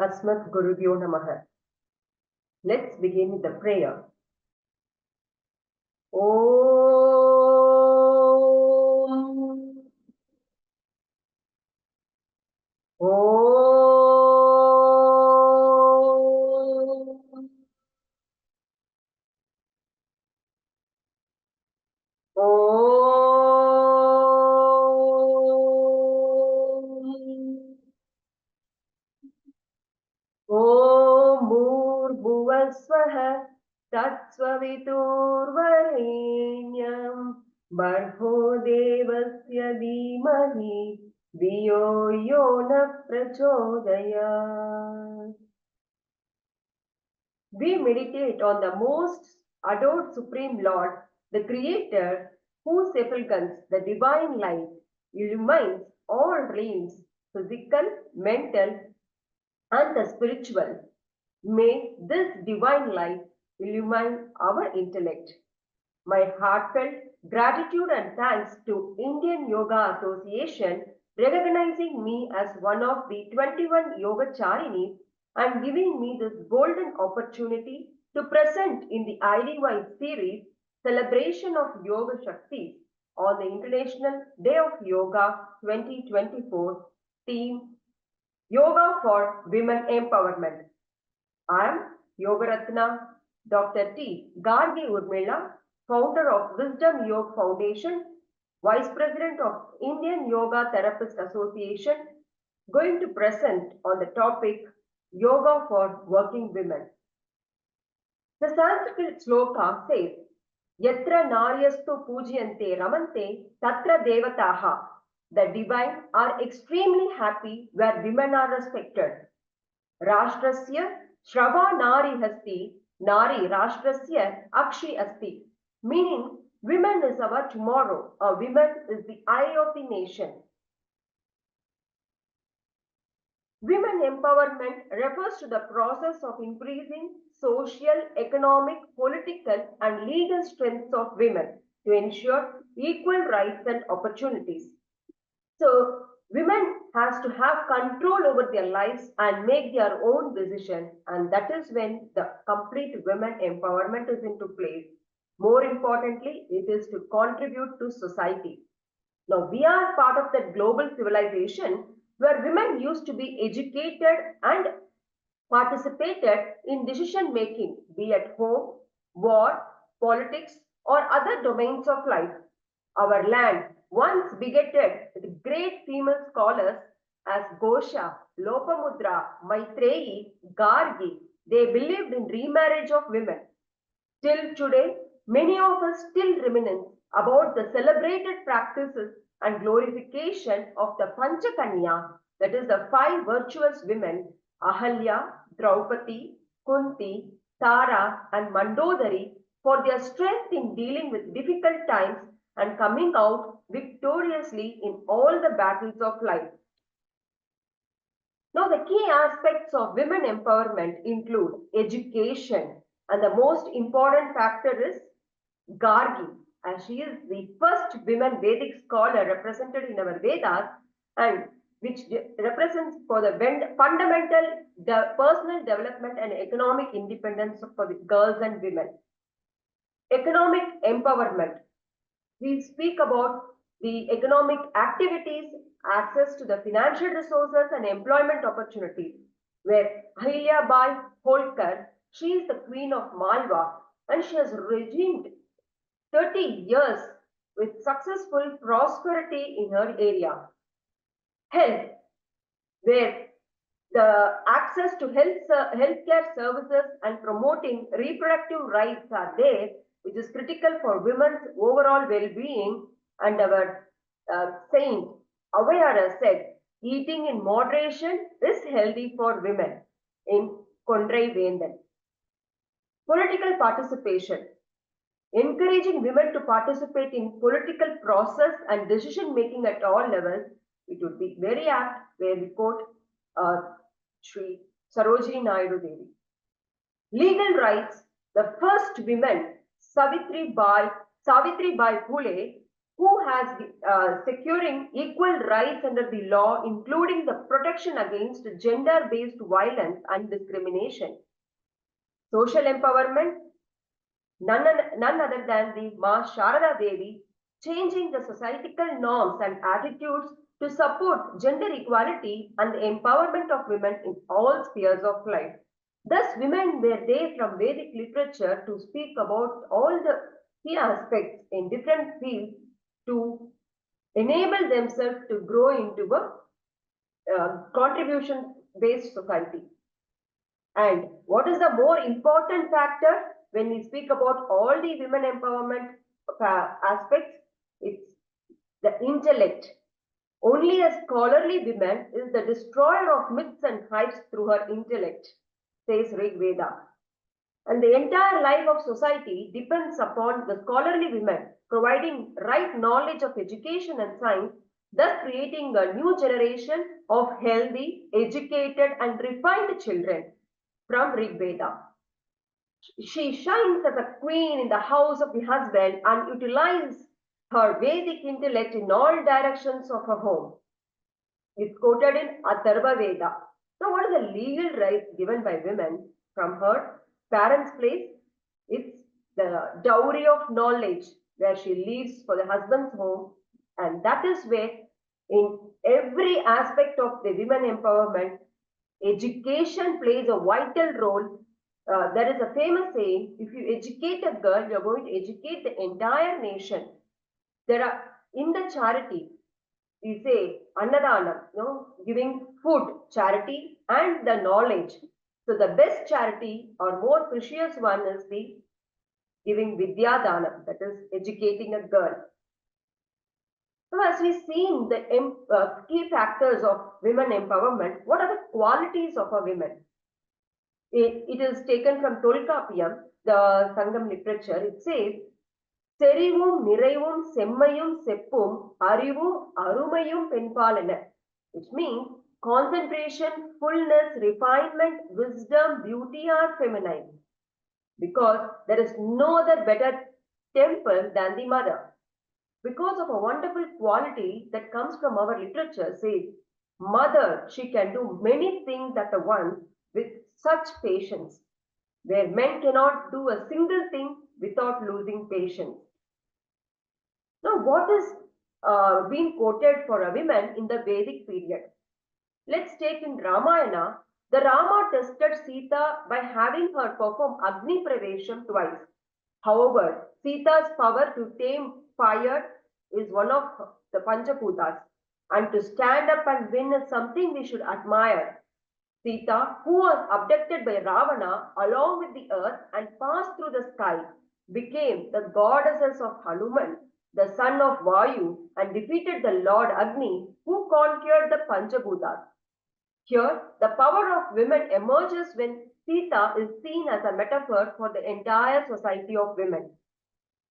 Asmat Gurubhyo Namaha. Let's begin with the prayer. Om. Om. Om. Om Bhurбhuvasvaha Tatsvaviturvarenyam Bhargo Devasya Dhimahi Dhiyo Yo Na Prachodayat. We meditate on the most adored Supreme Lord, the Creator, whose effulgence, the divine light, illumines all realms, physical, mental, and the spiritual. May this divine light illumine our intellect. My heartfelt gratitude and thanks to Indian Yoga Association recognizing me as one of the 21 Yogacharini and giving me this golden opportunity to present in the IDY series Celebration of Yoga Shakti on the International Day of Yoga 2024 theme Yoga for Women Empowerment. I am Yoga Ratna Dr. T Gargi Urmila, founder of Wisdom Yog Foundation, Vice President of Indian Yoga Therapist Association, going to present on the topic Yoga for Working Women. The Sanskrit sloka says, Yatra naryastu pujyante ramante tatra devataha. The divine are extremely happy where women are respected. Rashtrasya Shrava Nari Hasti, Nari Rashtrasya Akshi Asti. Meaning, women is our tomorrow, a woman is the eye of the nation. Women empowerment refers to the process of increasing social, economic, political, and legal strengths of women to ensure equal rights and opportunities. So, women has to have control over their lives and make their own decision, and that is when the complete women empowerment is into place. More importantly, it is to contribute to society. Now, we are part of that global civilization where women used to be educated and participated in decision making, be at home, war, politics, or other domains of life. Our land once begetted with great female scholars as Gosha, Lopamudra, Maitreyi, Gargi. They believed in remarriage of women. Till today, many of us still reminisce about the celebrated practices and glorification of the Panchakanya, that is the five virtuous women, Ahalya, Draupadi, Kunti, Tara, and Mandodari, for their strength in dealing with difficult times and coming out victoriously in all the battles of life. Now, the key aspects of women empowerment include education, and the most important factor is Gargi, as she is the first women Vedic scholar represented in our Vedas, and which represents for the fundamental personal development and economic independence for the girls and women. Economic empowerment. We speak about the economic activities, access to the financial resources and employment opportunities, where Ahilya Bai Holkar, she is the queen of Malwa and she has regimed 30 years with successful prosperity in her area. Health, where the access to healthcare services and promoting reproductive rights are there, which is critical for women's overall well-being. And our saint Avayara said, eating in moderation is healthy for women in Kondrai Vendan. Political participation. Encouraging women to participate in political process and decision making at all levels, it would be very apt where we quote Sri Sarojini Naidu Devi. Legal rights, the first women, Savitri Bai Phule, who has securing equal rights under the law, including the protection against gender-based violence and discrimination. Social empowerment, none other than the Ma Sharada Devi, changing the societal norms and attitudes to support gender equality and the empowerment of women in all spheres of life. Thus, women were there from Vedic literature to speak about all the key aspects in different fields to enable themselves to grow into a contribution-based society. And what is the more important factor when we speak about all the women empowerment aspects? It's the intellect. Only a scholarly woman is the destroyer of myths and hypes through her intellect, says Rig Veda. And the entire life of society depends upon the scholarly women providing right knowledge of education and science, thus creating a new generation of healthy, educated, and refined children from Rig Veda. She shines as a queen in the house of the husband and utilizes her Vedic intellect in all directions of her home. It's quoted in Atharva Veda. Now, what is the legal rights given by women from her parents' place? It's the dowry of knowledge, where she leaves for the husband's home, and that is where, in every aspect of the women empowerment, education plays a vital role. There is a famous saying, if you educate a girl, you're going to educate the entire nation. There are, in the charity, we say Annadanam, giving food, charity, and the knowledge. So the best charity or more precious one is the giving Vidyadanam, that is educating a girl. So as we've seen the key factors of women empowerment, what are the qualities of a women? It is taken from Tolkapiyam, the Sangam literature. It says, Serivum, Nirayvum, Semmayum, Seppum, Arivum, Arumayum, Penpalana, which means concentration, fullness, refinement, wisdom, beauty are feminine. Because there is no other better temple than the mother. Because of a wonderful quality that comes from our literature, says, mother, she can do many things at once with such patience, where men cannot do a single thing without losing patience. Now, what is being quoted for a woman in the Vedic period? Let's take in Ramayana, the Rama tested Sita by having her perform Agni Pravesham twice. However, Sita's power to tame fire is one of the Panchaputas, and to stand up and win is something we should admire. Sita, who was abducted by Ravana along with the earth and passed through the sky, became the goddesses of Hanuman, the son of Vayu, and defeated the Lord Agni, who conquered the Panchabhutas. Here, the power of women emerges when Sita is seen as a metaphor for the entire society of women.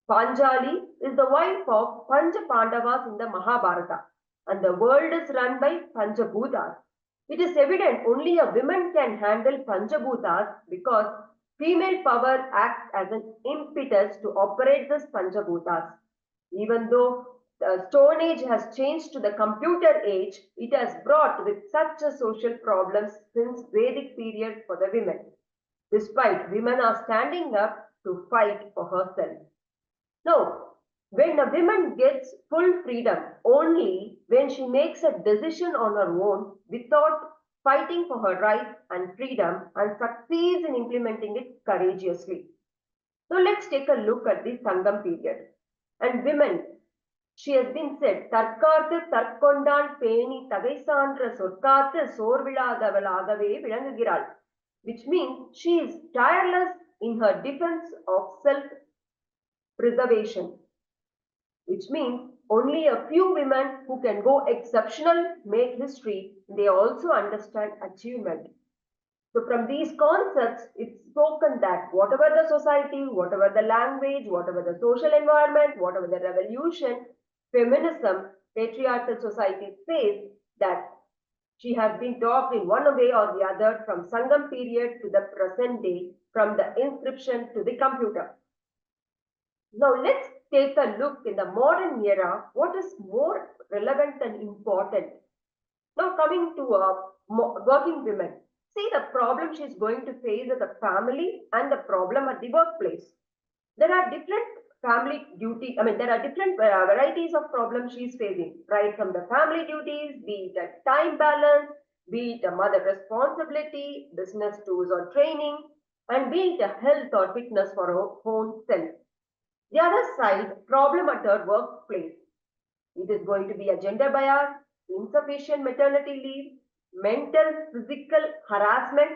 Panjali is the wife of Pancha Pandavas in the Mahabharata, and the world is run by Panchabhutas. It is evident only a woman can handle Panchabhutas because female power acts as an impetus to operate this Panchabhutas. Even though the Stone Age has changed to the computer age, it has brought with such a social problems since Vedic period for the women. Despite women are standing up to fight for herself. Now, when a woman gets full freedom only when she makes a decision on her own without fighting for her rights and freedom and succeeds in implementing it courageously. So let's take a look at the Sangam period. And women, she has been said, Tarkarthu Tarkondan Peni Tagaisandra Surkathu Sorviladavaladave Vilangugiral, which means she is tireless in her defense of self-preservation, which means only a few women who can go exceptional make history. They also understand achievement. So from these concepts, it's spoken that whatever the society, whatever the language, whatever the social environment, whatever the revolution, feminism, patriarchal society says that she has been taught in one way or the other from Sangam period to the present day, from the inscription to the computer. Now let's take a look in the modern era, what is more relevant and important. Now coming to working women, see the problem she's going to face as a family and the problem at the workplace. There are different family duty, there are different varieties of problems she's facing, right from the family duties, be it a time balance, be it a mother responsibility, business tools or training, and be it a health or fitness for her own self. The other side, problem at her workplace. It is going to be a gender bias, insufficient maternity leave, mental, physical harassment,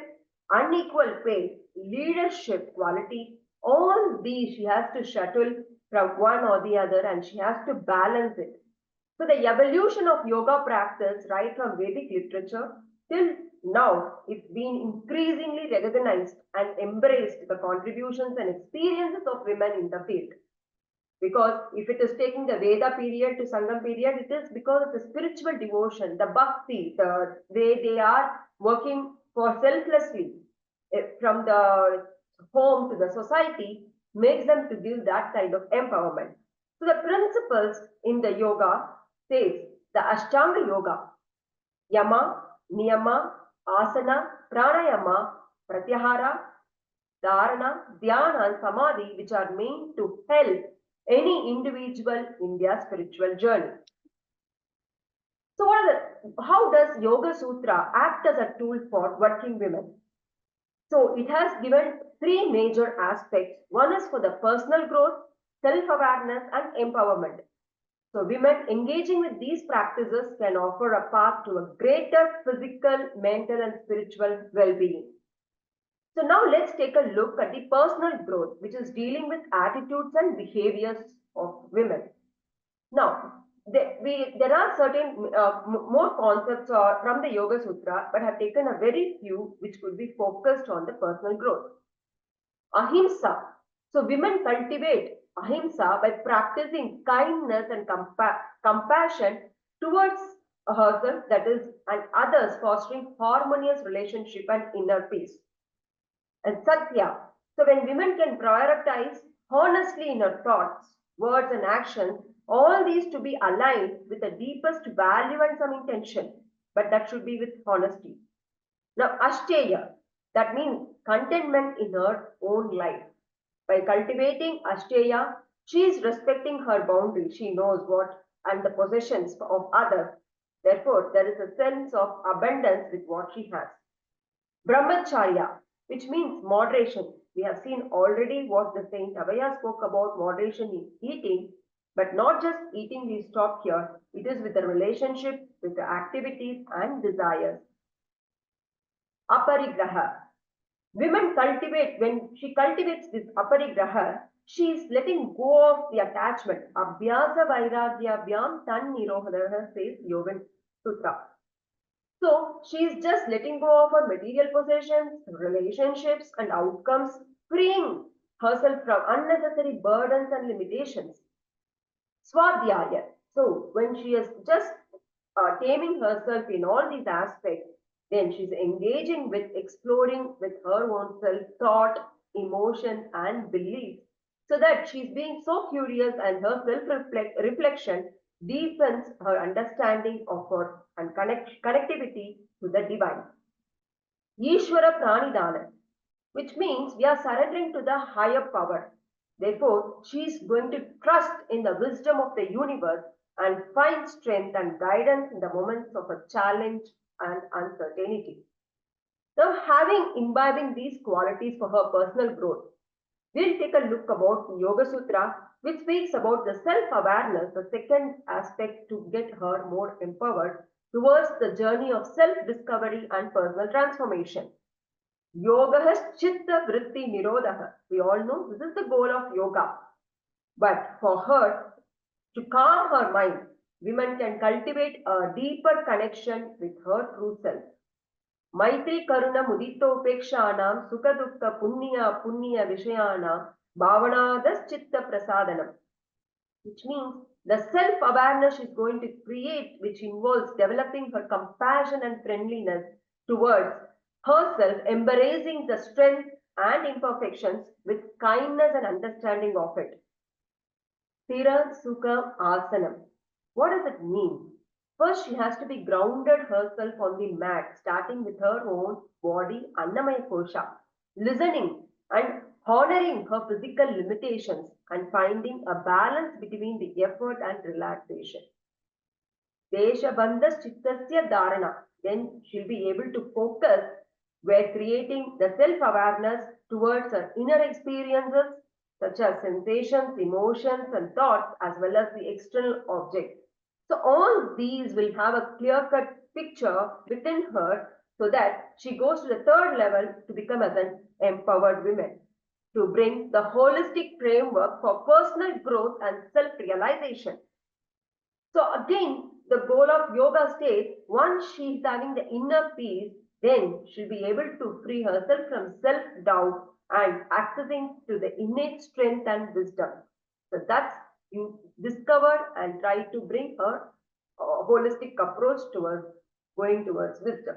unequal pay, leadership quality. All these she has to shuttle from one or the other and she has to balance it. So the evolution of yoga practice right from Vedic literature till now, it's been increasingly recognized and embraced the contributions and experiences of women in the field. Because if it is taking the Veda period to Sangam period, it is because of the spiritual devotion, the bhakti, the way they are working for selflessly from the home to the society makes them to give that kind of empowerment. So the principles in the yoga says the Ashtanga yoga, yama, niyama, asana, pranayama, pratyahara, dharana, dhyana, and samadhi, which are meant to help any individual in their spiritual journey. So how does Yoga Sutra act as a tool for working women? So it has given three major aspects. One is for the personal growth, self-awareness and empowerment. So women engaging with these practices can offer a path to a greater physical, mental and spiritual well-being. So now let's take a look at the personal growth, which is dealing with attitudes and behaviors of women. Now, there are certain more concepts from the Yoga Sutra, but have taken a very few which could be focused on the personal growth. Ahimsa. So women cultivate ahimsa by practicing kindness and compassion towards herself, that is, and others, fostering harmonious relationship and inner peace. And Satya. So when women can prioritize honestly in her thoughts, words and actions, all these to be aligned with the deepest value and some intention, but that should be with honesty. Now Ashteya, that means contentment in her own life. By cultivating Ashteya, she is respecting her boundaries. She knows what and the possessions of others. Therefore, there is a sense of abundance with what she has. Brahmacharya, which means moderation. We have seen already what the Saint Abhaya spoke about moderation in eating, but not just eating we stop here. It is with the relationship, with the activities and desires. Aparigraha. When she cultivates this aparigraha, she is letting go of the attachment. Abhyasa vairagyabhyam tan nirohadaha, says Yoga Sutra. So she is just letting go of her material possessions, relationships, and outcomes, freeing herself from unnecessary burdens and limitations. Swadhyaya. So when she is just taming herself in all these aspects, then she's engaging with exploring with her own self thought, emotion, and belief, so that she's being so curious and her self-reflection deepens her understanding of her and connectivity to the divine. Ishvara Pranidana, which means we are surrendering to the higher power. Therefore, she is going to trust in the wisdom of the universe and find strength and guidance in the moments of a challenge and uncertainty. Now, imbibing these qualities for her personal growth, we'll take a look about the Yoga Sutra, which speaks about the self-awareness, the second aspect to get her more empowered towards the journey of self-discovery and personal transformation. Yoga has chitta vritti nirodha. We all know this is the goal of yoga. But for her, to calm her mind, women can cultivate a deeper connection with her true self. Maitri Karuna Mudito Upekshanam Sukha Dukka Punya Vishayana Bhavanadas Chitta Prasadanam. Which means the self-awareness is going to create, which involves developing her compassion and friendliness towards herself, embracing the strength and imperfections with kindness and understanding of it. Stira Sukha Asanam. What does it mean? First, she has to be grounded herself on the mat, starting with her own body, Annamaya Kosha, listening and honoring her physical limitations and finding a balance between the effort and relaxation. Deshabandha Chittasya Dharana. Then she'll be able to focus where creating the self-awareness towards her inner experiences such as sensations, emotions and thoughts as well as the external objects. So all these will have a clear-cut picture within her so that she goes to the third level to become as an empowered woman to bring the holistic framework for personal growth and self-realization. So again, the goal of yoga states once she is having the inner peace, then she'll be able to free herself from self-doubt and accessing to the innate strength and wisdom. So that's you discover and try to bring a holistic approach towards going towards wisdom.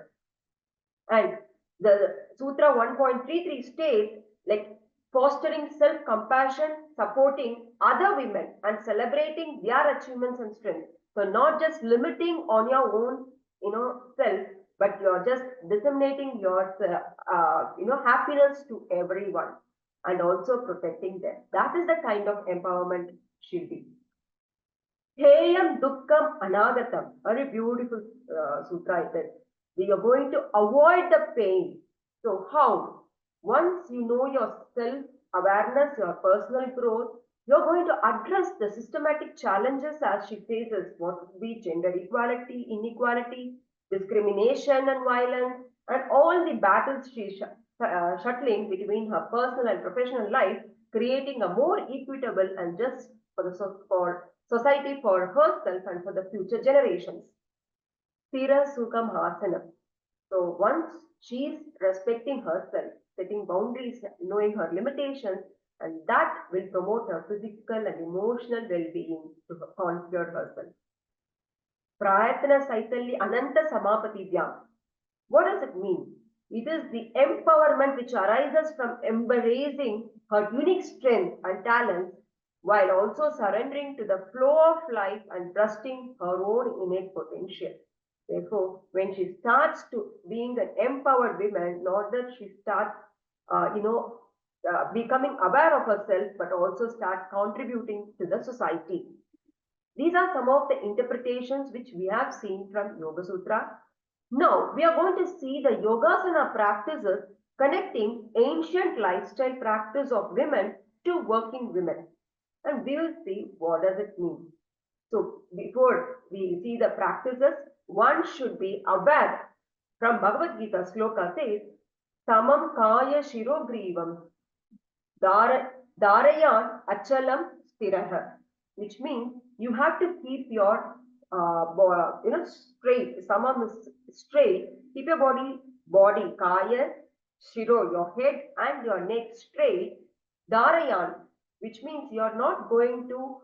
And the Sutra 1.33 states like fostering self compassion, supporting other women, and celebrating their achievements and strength. So, not just limiting on your own, self, but you're just disseminating your, happiness to everyone and also protecting them. That is the kind of empowerment should be. Heyam Dukkam Anagatam. Very beautiful sutra it is. We are going to avoid the pain. So, how? Once you know your self awareness, your personal growth, you're going to address the systematic challenges as she faces what would be gender equality, inequality, discrimination and violence, and all the battles she's shuttling between her personal and professional life, creating a more equitable and just for society for herself and for the future generations. Stira Sukham Hasanam. So once she is respecting herself, setting boundaries, knowing her limitations, and that will promote her physical and emotional well-being to conquer herself. Prayatana Saitalli Ananta Samapativyam. What does it mean? It is the empowerment which arises from embracing her unique strength and talents while also surrendering to the flow of life and trusting her own innate potential. Therefore, when she starts to being an empowered woman, not that she starts, becoming aware of herself, but also start contributing to the society. These are some of the interpretations which we have seen from Yoga Sutra. Now, we are going to see the Yogasana practices connecting ancient lifestyle practice of women to working women. And we will see what does it mean. So, before we see the practices, one should be aware from Bhagavad Gita sloka says, Samam Kaya Shirogrivam Darayan Achalam Stiraha, which means you have to keep your straight. Samam is straight. Keep your body, Kaya, Shiro, your head and your neck straight. Darayan, which means you're not going to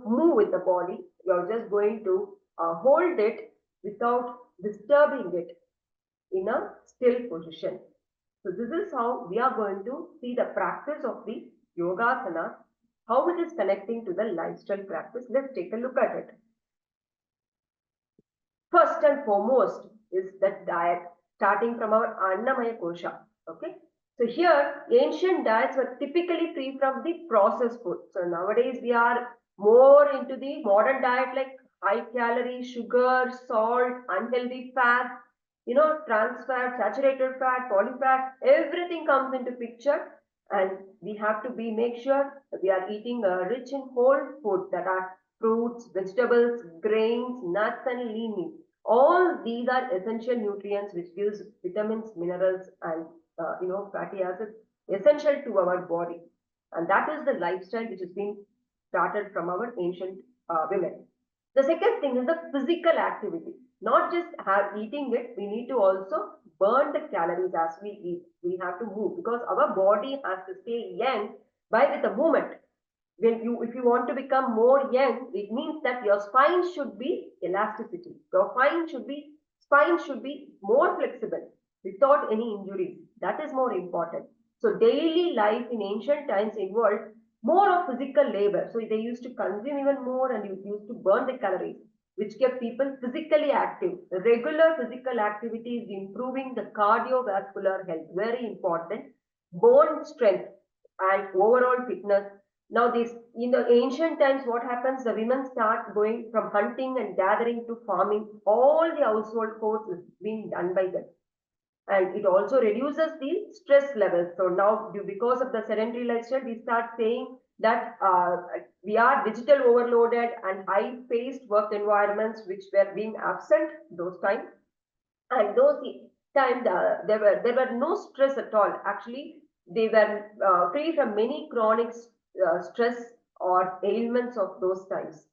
move with the body. You're just going to hold it without disturbing it in a still position. So this is how we are going to see the practice of the Yogasana, how it is connecting to the lifestyle practice. Let's take a look at it. First and foremost is that diet, starting from our Annamaya Kosha. Okay. So here, ancient diets were typically free from the processed food. So nowadays we are more into the modern diet like high calorie, sugar, salt, unhealthy fat, trans fat, saturated fat, polyfat, everything comes into picture. And we have to make sure that we are eating rich in whole food that are fruits, vegetables, grains, nuts and lean meat. All these are essential nutrients which gives vitamins, minerals and fatty acids essential to our body. And that is the lifestyle which has been started from our ancient women. The second thing is the physical activity. Not just eating it, we need to also burn the calories as we eat. We have to move because our body has to stay young by with the movement. If you want to become more young, it means that your spine should be elasticity. Your spine should be more flexible without any injuries. That is more important. So daily life in ancient times involved more of physical labor. So they used to consume even more and used to burn the calories, which kept people physically active. Regular physical activity is improving the cardiovascular health, very important. Bone strength and overall fitness. Now, this in the ancient times, what happens? The women start going from hunting and gathering to farming. All the household chores is being done by them, and it also reduces the stress levels. So now, because of the sedentary lifestyle, we start saying that we are digital overloaded and high-paced work environments which were being absent those times. And those times there were no stress at all. Actually, they were free from many chronic stress or ailments of those times.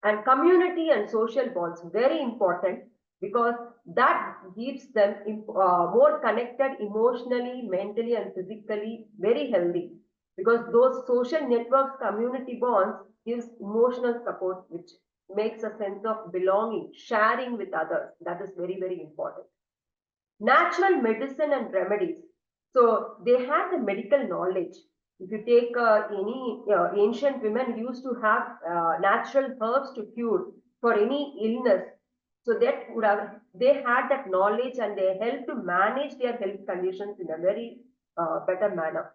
And community and social bonds, very important, because that keeps them more connected emotionally, mentally, and physically, very healthy, because those social networks, community bonds gives emotional support, which makes a sense of belonging, sharing with others. That is very, very important. Natural medicine and remedies. So they had the medical knowledge. If you take any ancient women used to have natural herbs to cure for any illness. So that would have, they had that knowledge and they helped to manage their health conditions in a very better manner.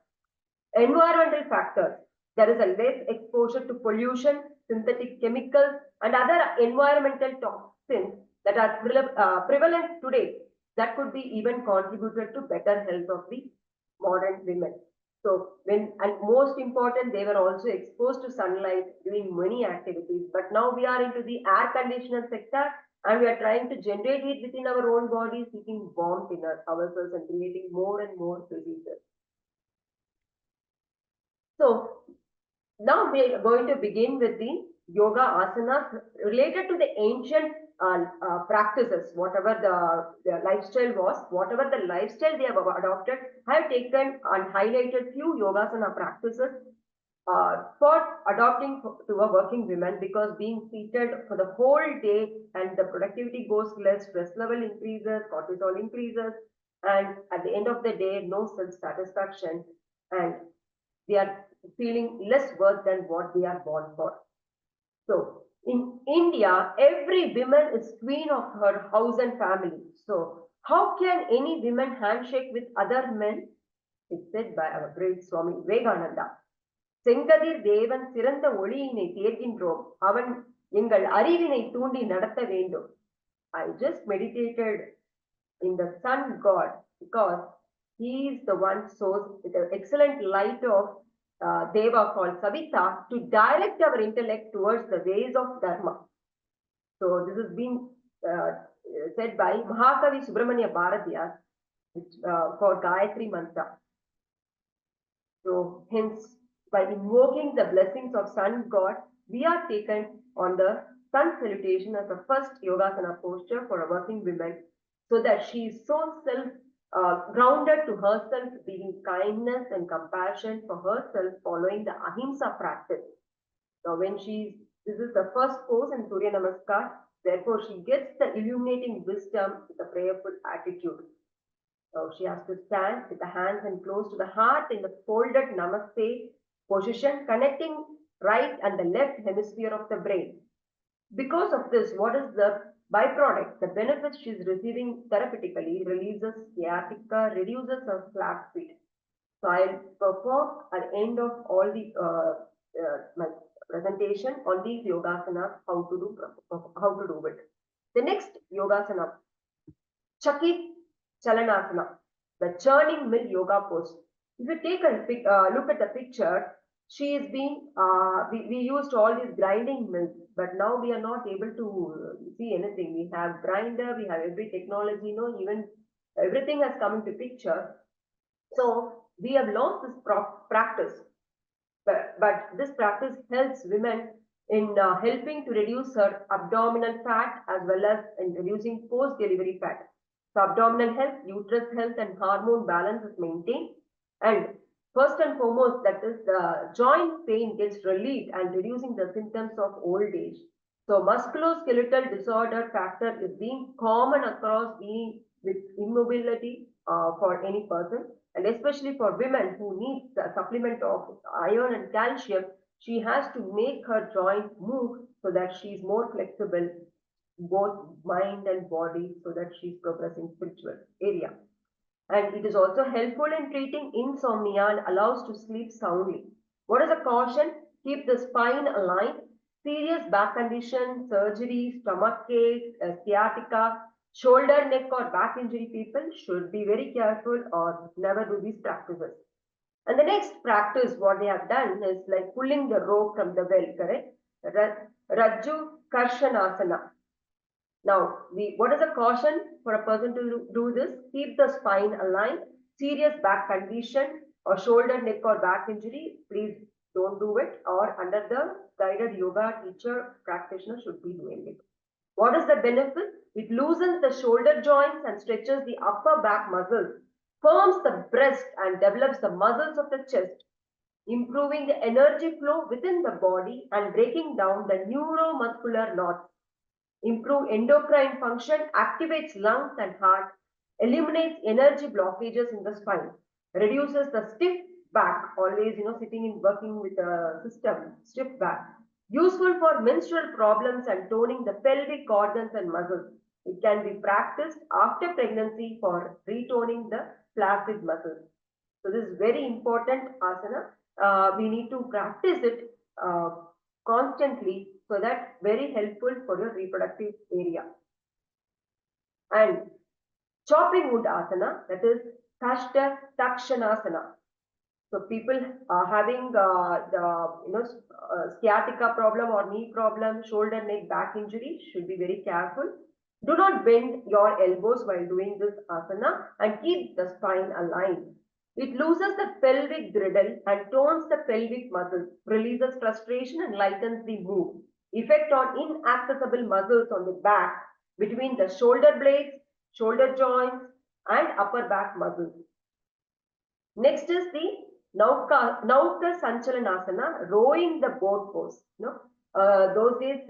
Environmental factors. There is a less exposure to pollution, synthetic chemicals, and other environmental toxins that are prevalent today, that could be even contributed to better health of the modern women. So and most important, they were also exposed to sunlight, doing many activities. But now we are into the air conditioner sector and we are trying to generate it within our own bodies, seeking warmth in ourselves and creating more and more diseases. So now we are going to begin with the yoga asanas related to the ancient practices, whatever the lifestyle was, whatever the lifestyle they have adopted. I have taken and highlighted few yogasana practices for adopting to a working woman, because being seated for the whole day and the productivity goes less, stress level increases, cortisol increases, and at the end of the day, no self satisfaction, and they are feeling less worth than what they are born for. So in India, every woman is queen of her house and family. So how can any woman handshake with other men? It's said by our great Swami Vivekananda. செங்கதிர் தேவன் சிறந்த ஒளியினை தேர்கின்றோம் அவன் எங்கள் அறிவினை தூண்டி நடத்த வேண்டும். I just meditated in the sun god because he is the one source with the excellent light of Deva called Savita to direct our intellect towards the ways of Dharma. So this has been said by Mahakavi Subramanya Bharatiyar for Gayatri Mantra. So hence, by invoking the blessings of sun god, we are taken on the sun salutation as the first yogasana posture for a working woman, so that she is so self grounded to herself, being kindness and compassion for herself, following the ahimsa practice. Now, this is the first pose in Surya Namaskar, therefore she gets the illuminating wisdom with a prayerful attitude. So she has to stand with the hands and close to the heart in the folded namaste position, connecting right and the left hemisphere of the brain. Because of this, what is the byproduct? The benefits she is receiving therapeutically: releases sciatica, reduces her flat feet. So I'll perform at the end of all the my presentation on these yogasanas, how to do it. The next yogasana, Chakit Chalanasana, the churning mill yoga pose. If you take a look at the picture, she is being, we used all these grinding mills, but now we are not able to see anything. We have grinder, we have every technology, even everything has come into picture. So we have lost this practice, but this practice helps women in helping to reduce her abdominal fat as well as in reducing post-delivery fat. So abdominal health, uterus health, and hormone balance is maintained. And first and foremost, that is the joint pain gets relieved and reducing the symptoms of old age. So musculoskeletal disorder factor is being common across being with immobility for any person. And especially for women who need the supplement of iron and calcium, she has to make her joint move so that she is more flexible, both mind and body, so that she's progressing spiritual area. And it is also helpful in treating insomnia and allows to sleep soundly. What is a caution? Keep the spine aligned. Serious back condition, surgery, stomach ache, sciatica, shoulder, neck, or back injury people should be very careful or never do these practices. And the next practice, what they have done is like pulling the rope from the well, correct? Rajju Karshanasana. Now, what is a caution for a person to do this? Keep the spine aligned. Serious back condition or shoulder, neck, or back injury, please don't do it. Or under the guided yoga teacher, practitioner should be doing it. What is the benefit? It loosens the shoulder joints and stretches the upper back muscles, firms the breast and develops the muscles of the chest, improving the energy flow within the body and breaking down the neuromuscular knots. Improve endocrine function, activates lungs and heart, eliminates energy blockages in the spine, reduces the stiff back, always sitting in working with a system, stiff back. Useful for menstrual problems and toning the pelvic organs and muscles. It can be practiced after pregnancy for retoning the flaccid muscles. So this is very important asana. We need to practice it constantly, so that's very helpful for your reproductive area. And chopping wood asana, that is Kashta Takshanasana. So people are having sciatica problem or knee problem, shoulder, neck, back injury should be very careful. Do not bend your elbows while doing this asana and keep the spine aligned. It loosens the pelvic girdle and tones the pelvic muscles, releases frustration and lightens the move. Effect on inaccessible muscles on the back between the shoulder blades, shoulder joints, and upper back muscles. Next is the Nauka Sanchalanasana, rowing the boat pose. Those days,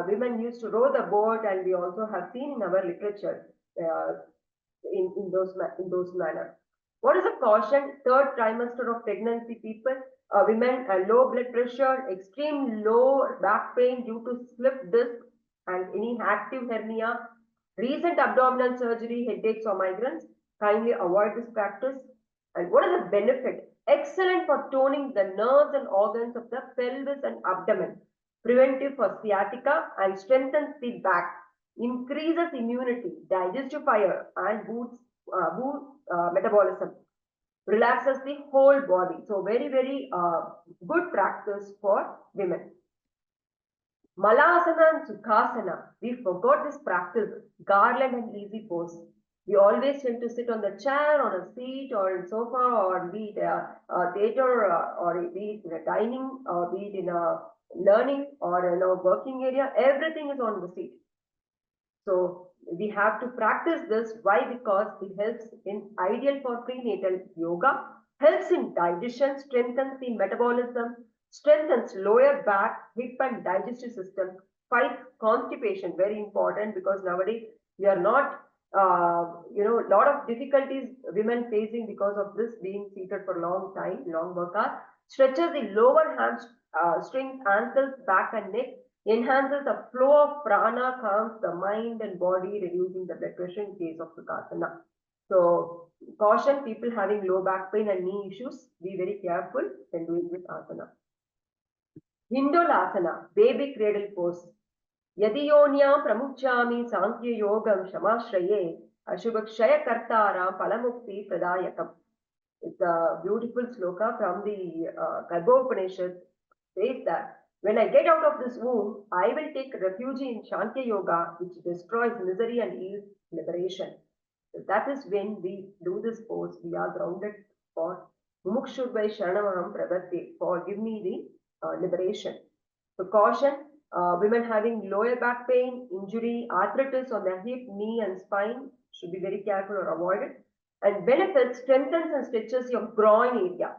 women used to row the boat, and we also have seen in our literature in those manner. What is a caution? Third trimester of pregnancy people, women, low blood pressure, extreme low back pain due to slip disc and any active hernia, recent abdominal surgery, headaches or migraines. Kindly avoid this practice. And what is the benefit? Excellent for toning the nerves and organs of the pelvis and abdomen, preventive for sciatica and strengthens the back, increases immunity, digestive fire and boosts metabolism, relaxes the whole body. So very, very good practice for women. Malasana and Sukhasana, we forgot this practice, garland and easy pose. We always tend to sit on the chair, on a seat, or in sofa, or be it a theater, or be it in a dining, or be it in a learning, or in a working area. Everything is on the seat. So we have to practice this. Why? Because it helps in ideal for prenatal yoga, helps in digestion, strengthens the metabolism, strengthens lower back, hip and digestive system, fights constipation, very important because nowadays we are not a lot of difficulties women facing because of this being seated for a long time, long work hours, stretches the lower hamstrings, ankles, back and neck, enhances the flow of prana, calms the mind and body, reducing the blood pressure in case of Sukhasana. So caution people having low back pain and knee issues, be very careful when doing this asana. Hindolasana, baby cradle pose. Yadi yonya pramuchami sankhya yogam shamashraye ashubhakshaya kartaram palamukti pradayakam. It's a beautiful sloka from the Garbhopanishad. Says that when I get out of this womb, I will take refuge in Shankhya Yoga, which destroys misery and yields liberation. So that is when we do this pose, we are grounded for Mumukshurvai Sharanamaham Prabhati, for give me the liberation. So caution, women having lower back pain, injury, arthritis on the hip, knee and spine should be very careful or avoid it. And benefits, strengthens and stretches your groin area,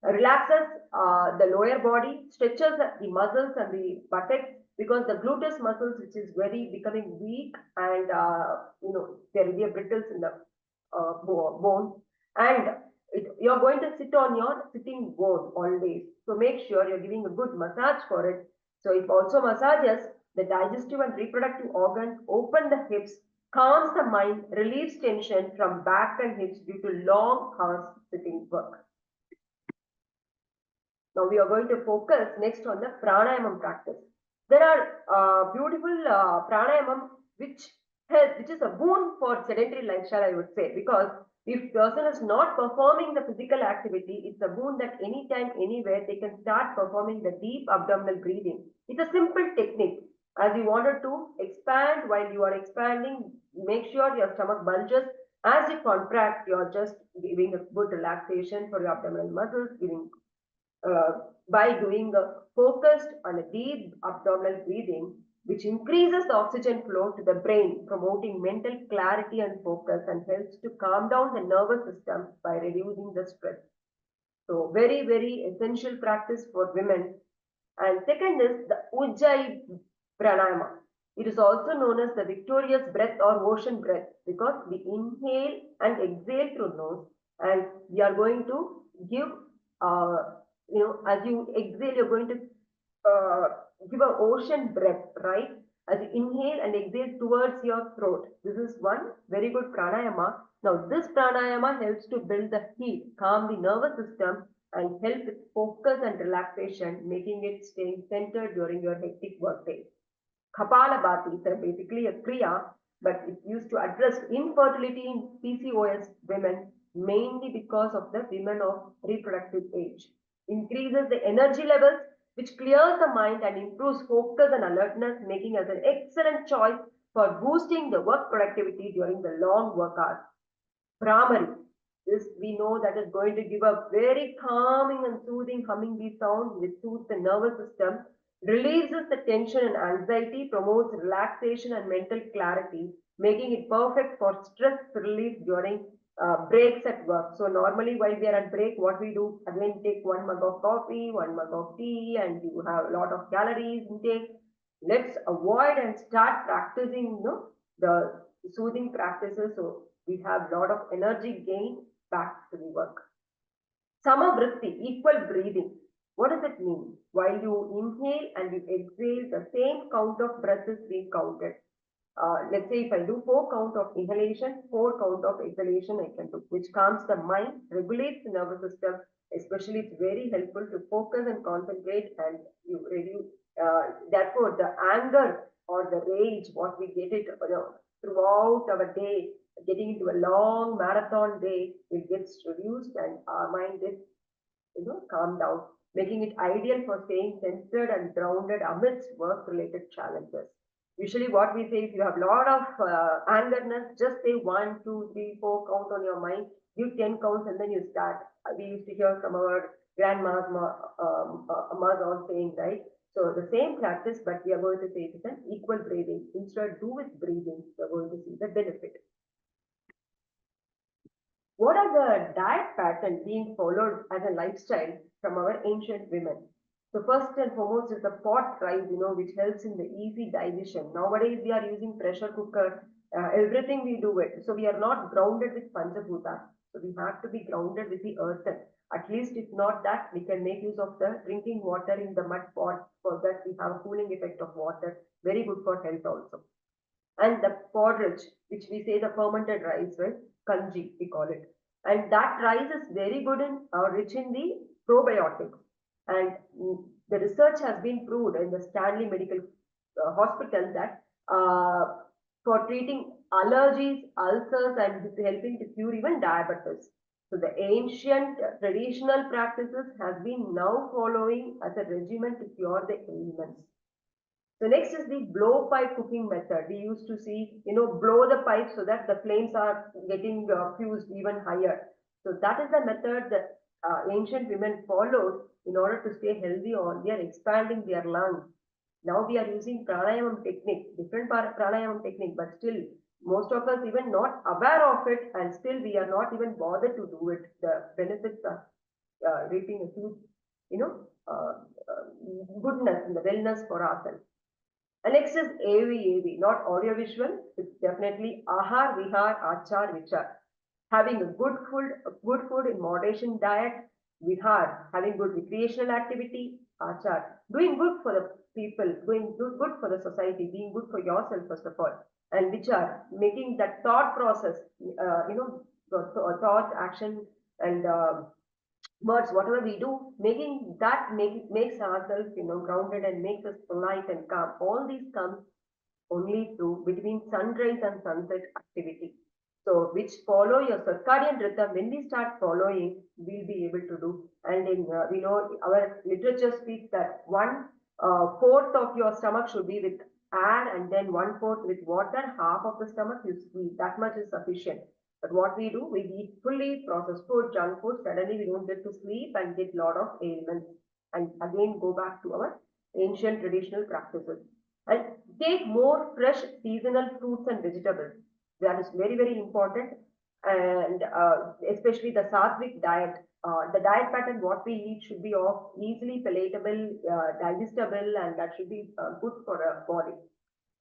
relaxes the lower body, stretches the muscles and the buttocks, because the gluteus muscles, which is very becoming weak, and there will be a brittles in the bone, and You're going to sit on your sitting bone always. So make sure you're giving a good massage for it. So it also massages the digestive and reproductive organs, open the hips, calms the mind, relieves tension from back and hips due to long hours sitting work. Now we are going to focus next on the pranayama practice. There are beautiful pranayama which which is a boon for sedentary lifestyle, I would say, because if person is not performing the physical activity, it's a boon that anytime, anywhere, they can start performing the deep abdominal breathing. It's a simple technique. As you wanted to expand, while you are expanding, make sure your stomach bulges. As you contract, you are just giving a good relaxation for your abdominal muscles, giving uh, by doing a focused and a deep abdominal breathing, which increases the oxygen flow to the brain, promoting mental clarity and focus, and helps to calm down the nervous system by reducing the stress. So, very, very essential practice for women. And second is the Ujjayi Pranayama. It is also known as the victorious breath or ocean breath because we inhale and exhale through nose, and we are going to give, uh, as you exhale, you're going to uh, give an ocean breath, right? As you inhale and exhale towards your throat. This is one very good pranayama. Now, this pranayama helps to build the heat, calm the nervous system, and help with focus and relaxation, making it stay centered during your hectic workday. Kapalabhati is basically a kriya, but it's used to address infertility in PCOS women, mainly because of the women of reproductive age. Increases the energy levels, which clears the mind and improves focus and alertness, making us an excellent choice for boosting the work productivity during the long work hours. Brahmari. This we know that is going to give a very calming and soothing humming beat sound which soothes the nervous system, releases the tension and anxiety, promotes relaxation and mental clarity, making it perfect for stress relief during breaks at work. So normally while we are at break, what we do, again take 1 mug of coffee, 1 mug of tea, and you have a lot of calories intake. Let's avoid and start practicing, the soothing practices. So we have a lot of energy gain back to the work. Samavritti, equal breathing. What does it mean? While you inhale and you exhale, the same count of breath is being counted. Let's say if I do 4 count of inhalation, 4 count of exhalation I can do, which calms the mind, regulates the nervous system, especially it's very helpful to focus and concentrate and you reduce, therefore the anger or the rage, what we get it throughout our day, getting into a long marathon day, it gets reduced and our mind is, calmed down, making it ideal for staying centered and grounded amidst work-related challenges. Usually, what we say, if you have a lot of angerness, just say 1, 2, 3, 4 count on your mind, give 10 counts, and then you start. We used to hear from our grandmas, amas all saying, right? So the same practice, but we are going to say it is an equal breathing. Instead, do with breathing, we are going to see the benefit. What are the diet patterns being followed as a lifestyle from our ancient women? So first and foremost is the pot rice, which helps in the easy digestion. Nowadays we are using pressure cooker, everything we do it. So we are not grounded with panchabhuta. So we have to be grounded with the earthen. At least if not that, we can make use of the drinking water in the mud pot. For that we have a cooling effect of water. Very good for health also. And the porridge, which we say the fermented rice, right? Kanji, we call it. And that rice is very good in, rich in the probiotics. And the research has been proved in the Stanley Medical Hospital that for treating allergies, ulcers, and helping to cure even diabetes. So the ancient traditional practices have been now following as a regimen to cure the ailments. So next is the blowpipe cooking method. We used to see, blow the pipe so that the flames are getting fused even higher. So that is the method that ancient women followed in order to stay healthy, or they are expanding their lungs. Now we are using pranayama technique, different pranayama technique, but still most of us even not aware of it, and still we are not even bothered to do it. The benefits are reaping a huge, goodness and the wellness for ourselves. And next is AV, not audio visual. It's definitely Ahar, Vihar, Achar, Vichar. having good food in moderation diet, vihar, having good recreational activity, achar, doing good for the people, doing good for the society, being good for yourself first of all, and which are making that thought process, thought, action, and words, whatever we do, making that makes ourselves, grounded and makes us polite and calm. All these come only through between sunrise and sunset activity. So, which follow your circadian rhythm. When we start following, we'll be able to do. And in we know our literature speaks that fourth of your stomach should be with air, and then one fourth with water. Half of the stomach you squeeze. That much is sufficient. But what we do, we eat fully processed food, junk food. Suddenly, we don't get to sleep and get lot of ailments. And again, go back to our ancient traditional practices and take more fresh seasonal fruits and vegetables. That is very, very important. And especially the sattvic diet. The diet pattern, what we eat should be of easily palatable, digestible, and that should be good for our body.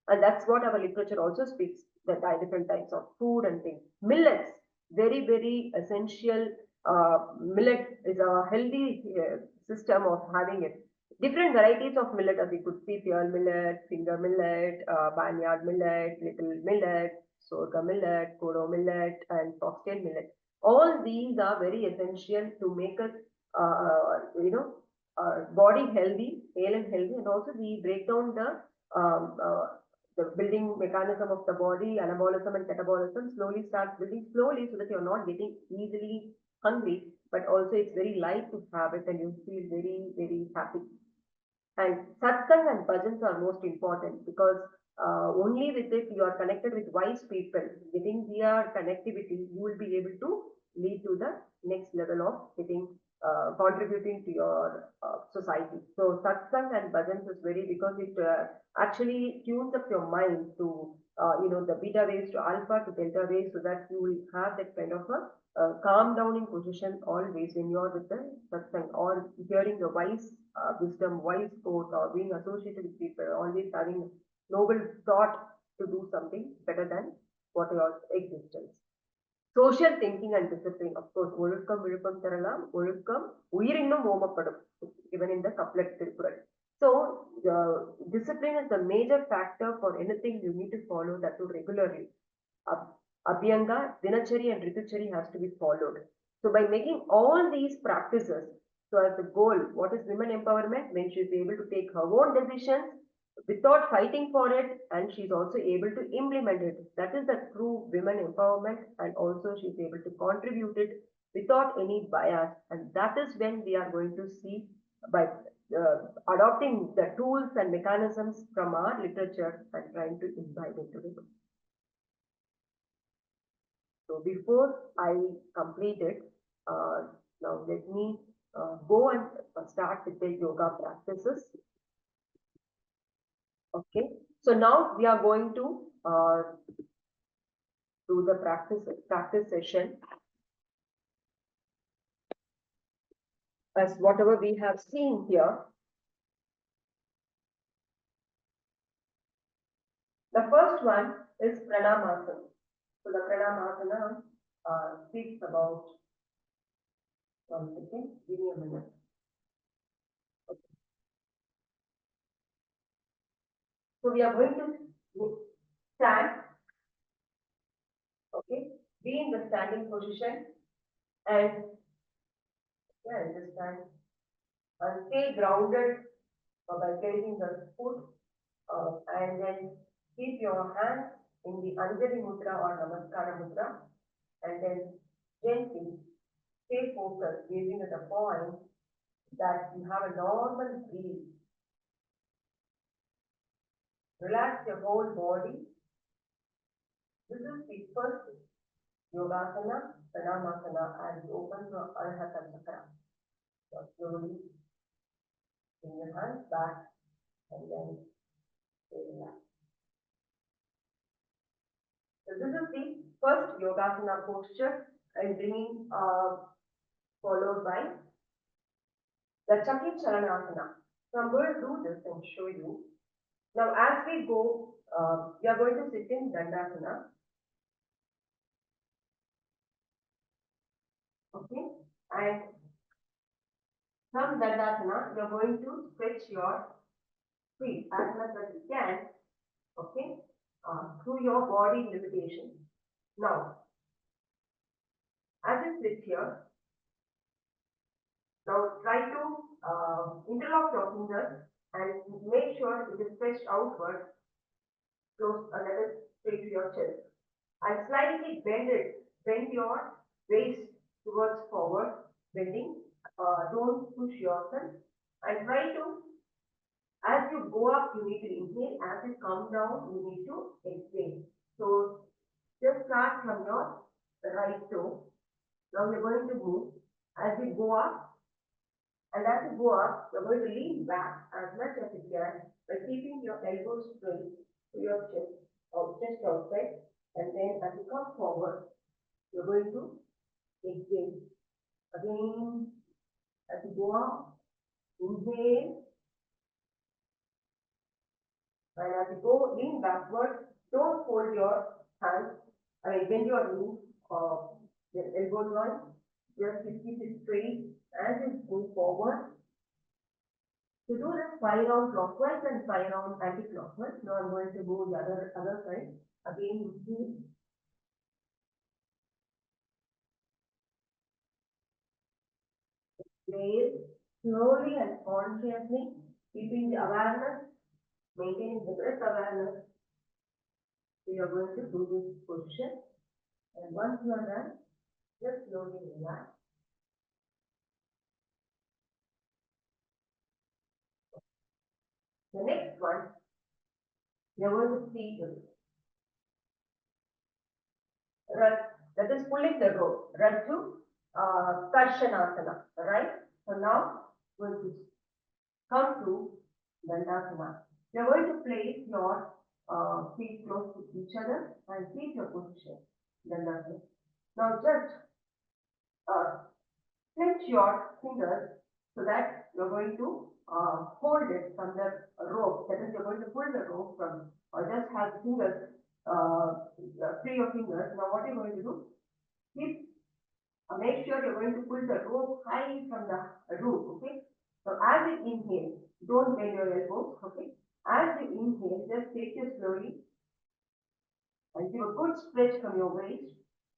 And that's what our literature also speaks, that different types of food and things. Millets, very, very essential. Millet is a healthy system of having it. Different varieties of millet, as we could see, pearl millet, finger millet, barnyard millet, little millet, sorghum millet, kodo millet, and foxtail millet. All these are very essential to make us, body healthy, hale and healthy, and also we break down the building mechanism of the body, anabolism and catabolism, slowly starts building slowly so that you're not getting easily hungry, but also it's very light to have it and you feel very, very happy. And satsang and bhajans are most important because only with it you are connected with wise people. Getting their connectivity, you will be able to lead to the next level of getting contributing to your society. So satsang and bhajans is very because it actually tunes up your mind to the beta waves to alpha to delta waves so that you will have that kind of a calm down in position always when you are with the satsang or hearing the wise wisdom, wise quote, or being associated with people, always having noble thought to do something better than what your existence. Social thinking and discipline, of course, ஒழுக்கம் விழுப்பம் தரலாம் ஒழுக்கம் உயிரினும் ஓமப்படும் given in the couplet Tiruppural. So discipline is the major factor for anything you need to follow that too regularly. Abhyanga, Dinachari and Rituchari has to be followed. So by making all these practices, so as the goal, what is women empowerment? When she is able to take her own decisions without fighting for it, and she is also able to implement it. That is the true women empowerment, and also she is able to contribute it without any bias. And that is when we are going to see by adopting the tools and mechanisms from our literature and trying to imbibe into it. So before I complete it, now let me go and start with the yoga practices. Okay, so now we are going to do the practice session. As whatever we have seen here, the first one is Pranamasana. So the Pranamasana speaks about, one second, give me a minute. Okay. So we are going to stand, okay, be in the standing position and just stand and stay grounded by placing the foot and then keep your hands in the Anjali Mudra or Namaskara Mudra and then gently stay focused, gazing at a point that you have a normal breathe. Relax your whole body. This is the first Yogasana, Pranamasana, and you open your Arhata Chakra. So slowly bring your hands back and then stay relaxed. So this is the first Yogasana posture and bringing followed by the Chaki Charanasana. So I'm going to do this and show you. Now as we go, we are going to sit in Dandasana. Okay, and from Dandasana, you're going to stretch your feet as much as you can, okay, through your body limitation. Now, as you sit here, now try to interlock your fingers and make sure it is stretched outward, close a little straight to your chest. And slightly bend your waist towards forward, bending. Don't push yourself. And try to, as you go up, you need to inhale. As you come down, you need to exhale. So just start from your right toe. Now you're going to move. As you go up, and as you go up, you're going to lean back as much as you can by keeping your elbows straight to your chest or chest outside. And then as you come forward, you're going to exhale. Again, as you go up, inhale. And as you go lean backward, don't fold your hands. Bend your knees or the elbow joint. Just keep it straight as you move forward. To do this 5 rounds clockwise and 5 rounds anti-clockwise. Now I'm going to go the other side. Again, inhale. Exhale slowly and consciously, keeping the awareness, maintaining the breath awareness. We are going to do this position. And once you are done, just slowly relax. The next one, we are going to see this. That is pulling the rope. Raju Karshanasana. Alright? So now we're going to come to Dandasana. You are going to place your feet close to each other and keep your position. Dandasana. Now just clench your fingers so that you're going to hold it from the rope. That is, you're going to pull the rope from, or just have the fingers, free your fingers. Now what you're going to do, make sure you're going to pull the rope high from the roof, okay? So as you inhale, don't bend your elbows, okay? As you inhale, just take it slowly and give a good stretch from your waist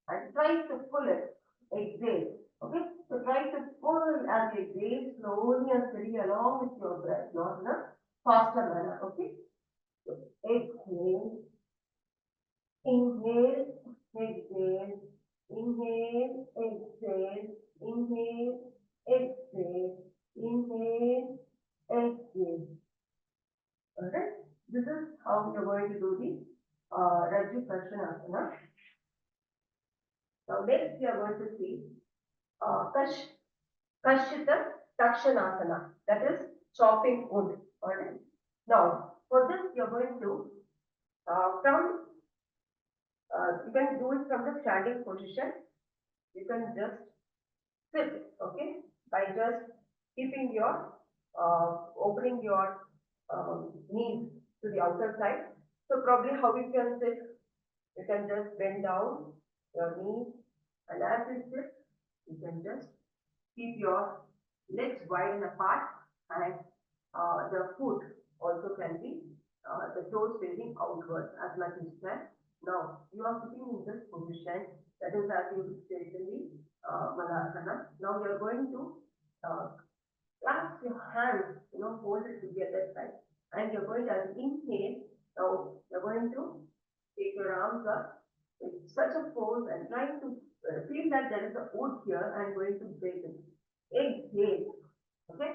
and try to pull it. Exhale, okay? So try to pull as you exhale slowly and steady along with your breath, not in a faster manner, okay? So exhale, inhale, exhale, inhale, exhale, inhale, exhale, inhale, exhale. Alright, this is how we are going to do the Raju Karshanasana. Now next we are going to see Kashita Takshanasana, that is chopping wood. Alright. Now for this you are going to you can do it from the standing position. You can just sit, okay, by just keeping your opening your knees to the outer side. So probably how you can sit, you can just bend down your knees, and as you sit, you can just keep your legs wide apart, and the foot also can be the toes facing outwards as much as you can. Now you are sitting in this position, that is as you said in the Malasana. Now you are going to clasp your hands, hold it together side, and you're going to, as you inhale, now you're going to take your arms up with such a force and trying to feel that there is a wood here and going to break it. Exhale, okay?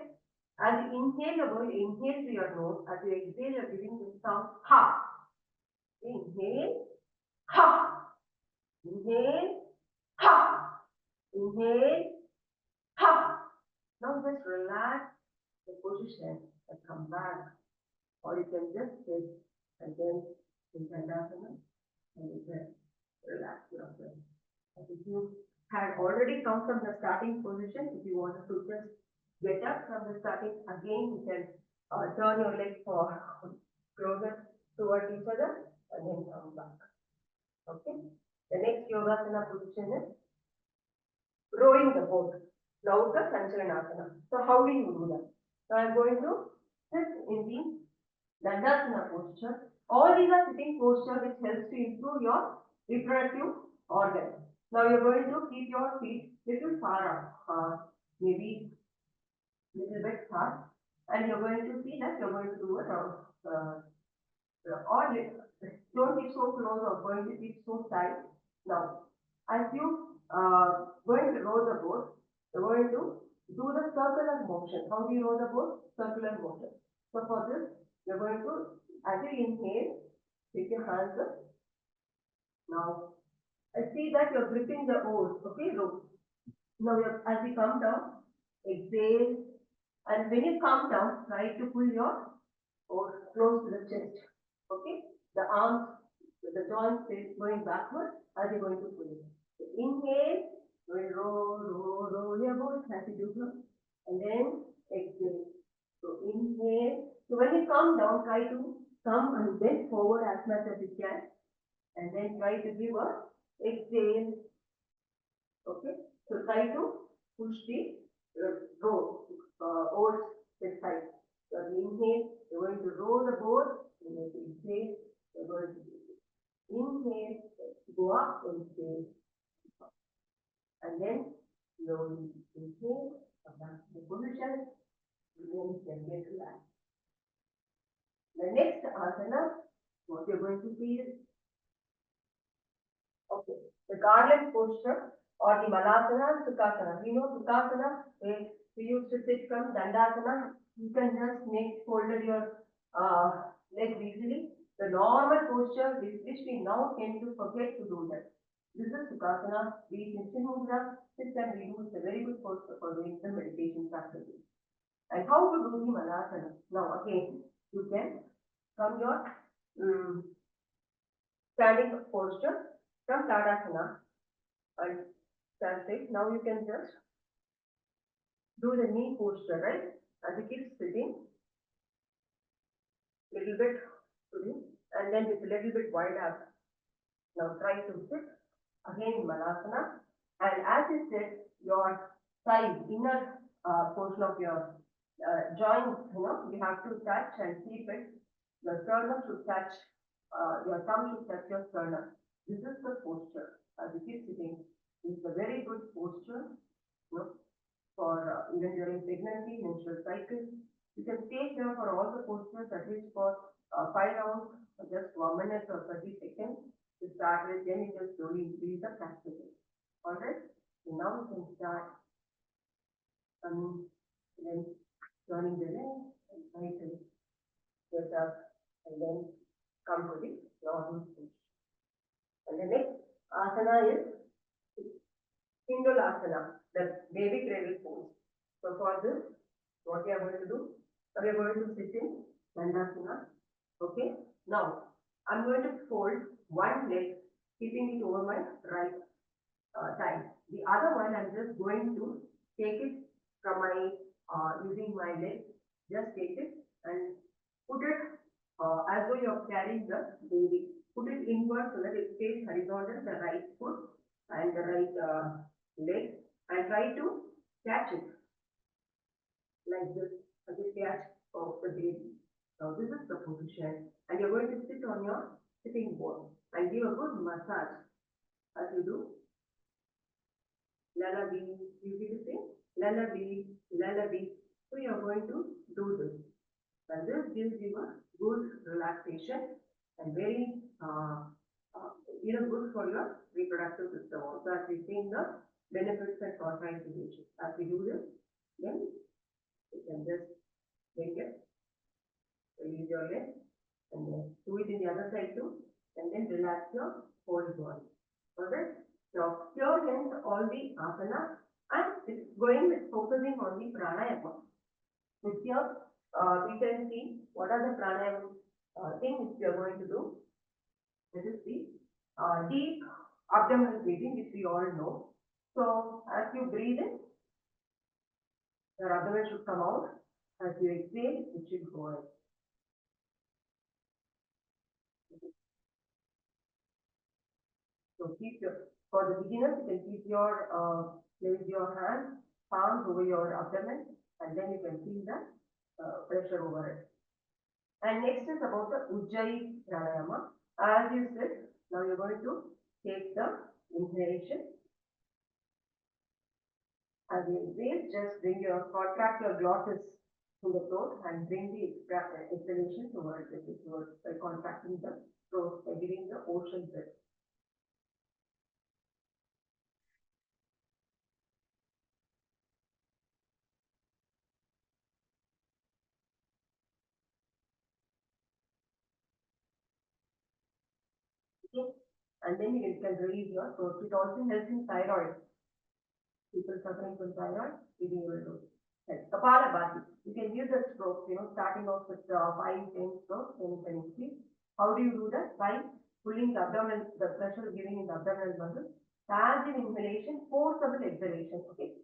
As you inhale, you're going to inhale to your nose. As you exhale, you're giving the sound ha. Inhale, ha. Inhale, ha. Inhale, ha. Now just relax the position and come back. Or you can just sit and then in Dandasana and you can relax yourself. And if you had already come from the starting position, if you wanted to just get up from the starting, again you can turn your legs for closer towards each other and then come back. Okay. The next Yogasana position is rowing the boat. Lauka Sanchalanasana. So how do you do that? So I'm going to sit in the Dandasana posture. All these are sitting posture which helps to improve your reproductive organs. Now you're going to keep your feet little far up, maybe little bit far, and you're going to see that you're going to do a round. Or don't keep so close or going to keep so tight. Now, as you going to row the boat, you're going to do the circular motion. How do you row the boat? Circular motion. So for this, you're going to, as you inhale, take your hands up. Now, I see that you're gripping the oars, okay, rope. Now, as you come down, exhale, and when you come down, try to pull your oars close to the chest, okay? The arms, the joints is going backward as you're going to pull it. So inhale, row your boat as you do so, and then exhale. So inhale. So when you come down, try to come and bend forward as much as you can, and then try to give a exhale. Okay. So try to push the row oars this side. So inhale, you're going to row the boat, and then exhale, you're going to inhale, go up, exhale, and then slowly inhale, come back to the position, and then gently relax. The next asana, what you're going to see is, okay, the garland posture or the Malasana, Sukhasana. We know Sukhasana, we used to sit from Dandasana. You can just make folded your legs easily. The normal posture, which we now tend to forget to do that. This is Sukhasana, we in Mudra, this can be used a very good posture for doing some meditation practices. And how to do the Malasana? Now again, you can from your standing posture from Tadasana and stand straight. Now you can just do the knee posture, right? As you keep sitting, little bit sitting, and then with a little bit wide up. Now try to sit again in Malasana, and as you sit, your side, inner portion of your joint, you have to touch and keep it. The sternum should touch, your thumb should touch your sternum. This is the posture. As you keep sitting, it's a very good posture, for even during pregnancy, menstrual cycle. You can stay here for all the postures at least for 5 rounds, or just 1 minute or 30 seconds to start with. Then you can slowly increase the practice. Alright, so now you can start then turning the legs and try to get up and then come to the normal position. And the next asana is Sindulasana, the baby cradle pose. So for this, what we are going to do? We are going to sit in Dandasana. Okay. Now, I'm going to fold one leg, keeping it over my right side. The other one, I'm just going to take it from my, using my leg, just take it and put it as though you're carrying the baby. Put it inward so that it stays horizontal, the right foot and the right leg, and try to catch it like this, as a catch of the baby. Now this is the position, and you're going to sit on your sitting bone and give a good massage as you do. Lullaby, you get to say lullaby, lullaby. So you're going to do this, and this gives you a good relaxation and very good for your reproductive system. Also, as we see the benefits and contraindications. As we do this, then you can just bring it, release your leg, and then do it in the other side too, and then relax your whole body. Alright? Now, here ends all the asana, and it's going with focusing on the pranayama. With here, we can see what are the pranayama things we are going to do. This is the deep abdominal breathing, which we all know. So, as you breathe in, your abdomen should come out. As you exhale, it should go in. So, keep your For the beginners, you can keep your place your hand palm over your abdomen, and then you can feel the pressure over it. And next is about the Ujjayi Pranayama. As you said, now you're going to take the inhalation. As you exhale, just bring your contract your glottis to the throat and bring the exhalation towards it, towards by contracting the throat, by giving the ocean breath. Okay? And then you can release your throat. It also helps in thyroid. People suffering from thyroid, you will be able to help. Kapalabhati. You can use the strokes, starting off with 5, 10 strokes, then you can increase. How do you do that? By pulling the abdomen, the pressure giving in the abdominal muscle. Passive inhalation, forcible exhalation. Okay.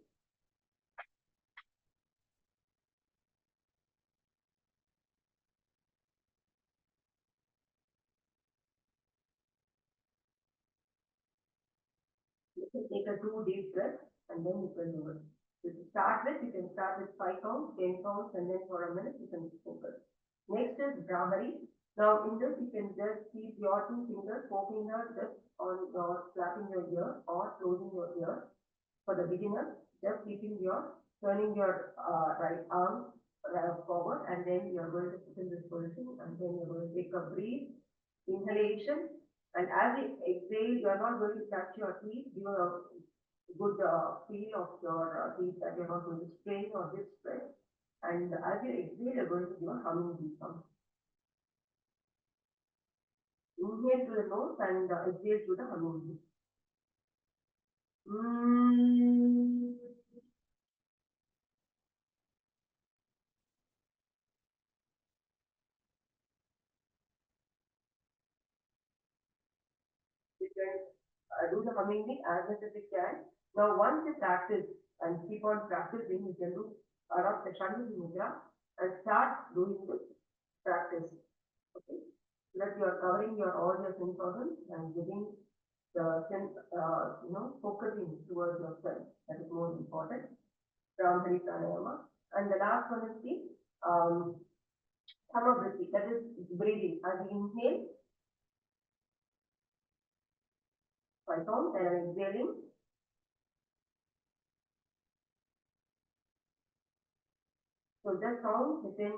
You can take a 2 deep breaths and then you can do it. You can start with 5 counts, 10 counts, and then for a minute you can focus. Next is Brahmari. Now in this you can just keep your 2 fingers poking her just on your flapping your ear or closing your ear. For the beginner, just turning your right arm forward, and then you're going to sit in this position, and then you're going to take a breathe, inhalation, and as you exhale, you're not going to touch your teeth. Give a good feel of your teeth that you're not going to strain or distress. And as you exhale, you're going to give a humming beat sound. Inhale through the nose and exhale through the humming beat. You can do the humming beat as much as you can. Now, once you practice and keep on practicing, you can do around the Shanti Mudra and start doing this practice. Okay, so that you are covering your all your sense organs and giving the sense, focusing towards yourself. That is more important. Brahmari Pranayama. And the last one is the Samavriti, that is breathing. As you inhale, 5 counts, and I'm exhaling. So just count within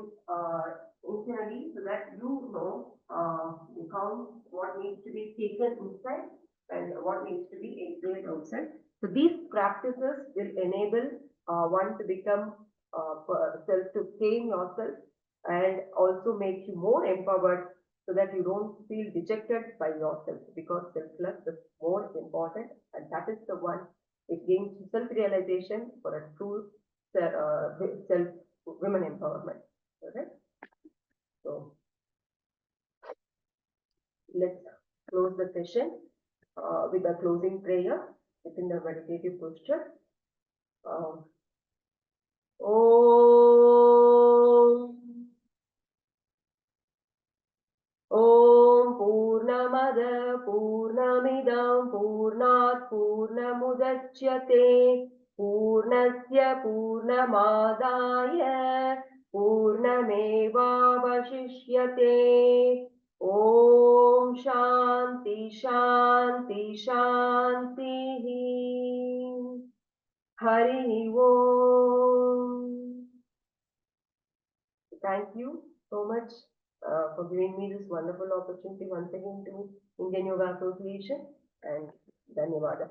internally so that you know the count what needs to be taken inside and what needs to be exhaled outside. So these practices will enable one to become self to tame yourself and also make you more empowered so that you don't feel dejected by yourself, because self-love is more important, and that is the one it gains self-realization for a true self women empowerment. Okay, so let's close the session with a closing prayer within the meditative posture. Om Purnamad Purnamidam Purnat Purnamudachyate Purnasya Purnamadaya Purnamevavashishyate. Om Shanti Shanti Shanti. Hari Om. Thank you so much for giving me this wonderful opportunity once again to Indian Yoga Association, and Dhanyavada.